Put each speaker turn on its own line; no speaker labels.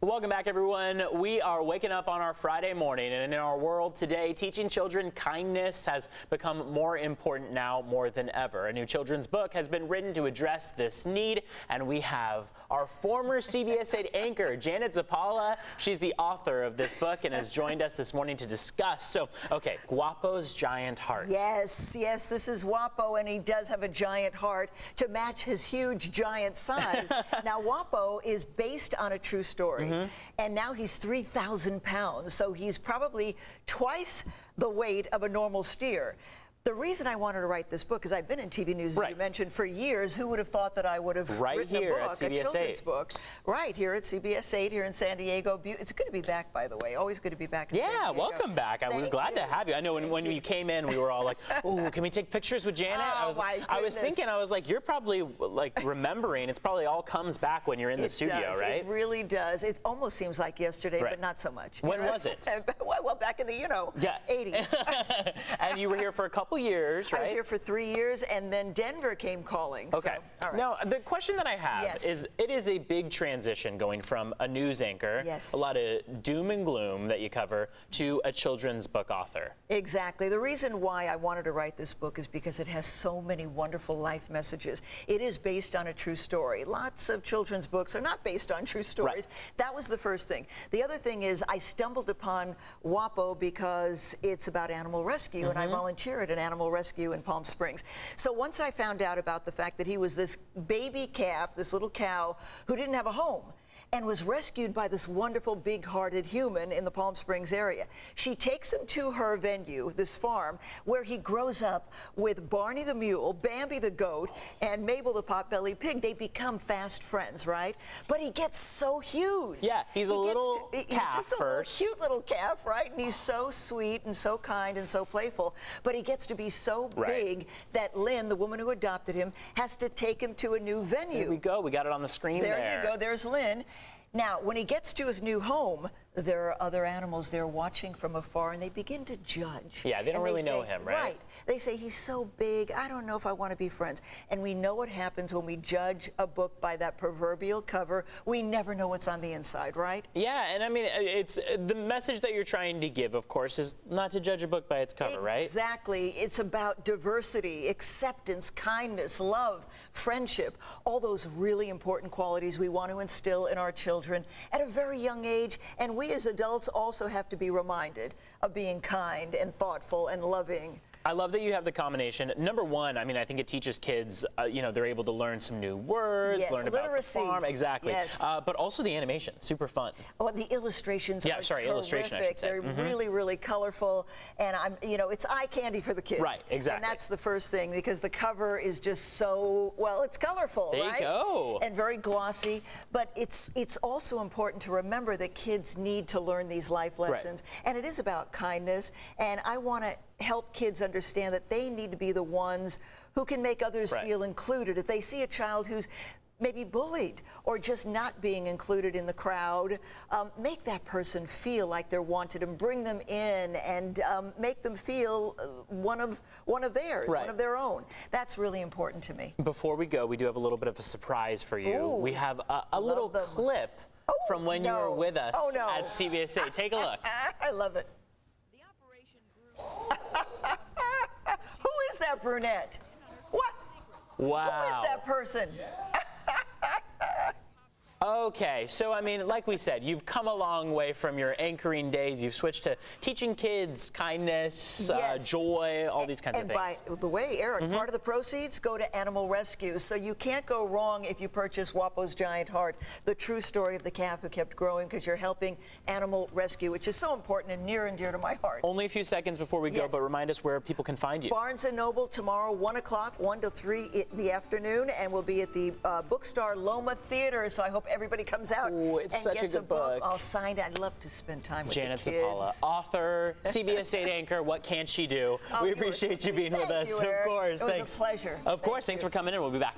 Welcome back, everyone. We are waking up on our Friday morning, and in our world today, teaching children kindness has become more important now more than ever. A new children's book has been written to address this need, and we have our former CBS 8 anchor, Janet Zappala. She's the author of this book and has joined us this morning to discuss. So, okay, Guapo's giant heart.
Yes, this is Guapo, and he does have a giant heart to match his huge giant size. Now, Guapo is based on a true story. And now he's 3,000 pounds, so he's probably twice the weight of a normal steer. The reason I wanted to write this book is I've been in TV news, as you mentioned, for years. Who would have thought that I would have written a book, a children's book, right here at CBS 8 here in San Diego. It's good to be back, by the way. Always good to be back in San Diego.
Welcome back. We're glad to have you. I know when you came in, we were all like, "Oh, can we take pictures with Janet?"
Oh,
I was thinking, you're probably like remembering. It's probably all comes back when you're in the studio, right?
It really does. It almost seems like yesterday, but not so much.
When was it?
Well, back in the 80s.
And you were here for a couple years, right?
I was here for 3 years, and then Denver came calling.
Okay.
So, all right.
Now, the question that I have is, it is a big transition going from a news anchor, a lot of doom and gloom that you cover, to a children's book author.
Exactly. The reason why I wanted to write this book is because it has so many wonderful life messages. It is based on a true story. Lots of children's books are not based on true stories. That was the first thing. The other thing is I stumbled upon Guapo because it's about animal rescue, and I volunteer at an animal rescue in Palm Springs. So once I found out about the fact that he was this baby calf, this little cow, who didn't have a home, and was rescued by this wonderful, big-hearted human in the Palm Springs area. She takes him to her venue, this farm, where he grows up with Barney the mule, Bambi the goat, and Mabel the pot-bellied pig. They become fast friends, right? But he gets so huge.
Yeah, he's a little calf
He's just a cute little calf, right? And he's so sweet and so kind and so playful. But he gets to be so big that Lynn, the woman who adopted him, has to take him to a new venue.
There we go. We got it on the screen there.
There you go. There's Lynn. Now, when he gets to his new home, there are other animals there watching from afar, and they begin to judge.
Yeah, they don't really know him, right?
Right. They say, he's so big, I don't know if I want to be friends. And we know what happens when we judge a book by that proverbial cover. We never know what's on the inside, right?
Yeah, and I mean, it's the message that you're trying to give, of course, is not to judge a book by its cover, right?
Exactly. It's about diversity, acceptance, kindness, love, friendship, all those really important qualities we want to instill in our children at a very young age. And we as adults also have to be reminded of being kind and thoughtful and loving.
I love that you have the combination. Number one, I mean, I think it teaches kids, they're able to learn some new words, learn about
literacy.
The farm. Exactly. But also the animation, super fun.
Oh, the illustrations are
illustration, I should say.
They're really, really colorful, and it's eye candy for the kids.
Right, exactly.
And that's the first thing, because the cover is just so, well, it's colorful,
there you go.
And very glossy, but it's also important to remember that kids need to learn these life lessons, and it is about kindness, and I want to help kids understand that they need to be the ones who can make others feel included. If they see a child who's maybe bullied or just not being included in the crowd, make that person feel like they're wanted and bring them in and make them feel one of theirs, one of their own. That's really important to me.
Before we go, we do have a little bit of a surprise for you. Ooh, we have a little clip from when you were with us at CBS 8. Take a look.
I love it. Who is that brunette? What?
Wow.
Who is that person?
Okay, so I mean, like we said, you've come a long way from your anchoring days. You've switched to teaching kids kindness, joy, all these kinds of things.
And by the way, Eric, part of the proceeds go to animal rescue. So you can't go wrong if you purchase Guapo's Giant Heart, the true story of the calf who kept growing, because you're helping animal rescue, which is so important and near and dear to my heart.
Only a few seconds before we go, but remind us where people can find you.
Barnes & Noble tomorrow, 1 o'clock, 1 to 3 in the afternoon, and we'll be at the Bookstar Loma Theater. So I hope everybody comes out and gets a book. I'll sign it. I'd love to spend time with
Janet
the kids.
Zappala, author, CBS 8 anchor, What Can't She Do? We appreciate you being with us.
Thank you, Eric.
Of course.
It was a pleasure.
Of course. Thanks for coming in. We'll be back.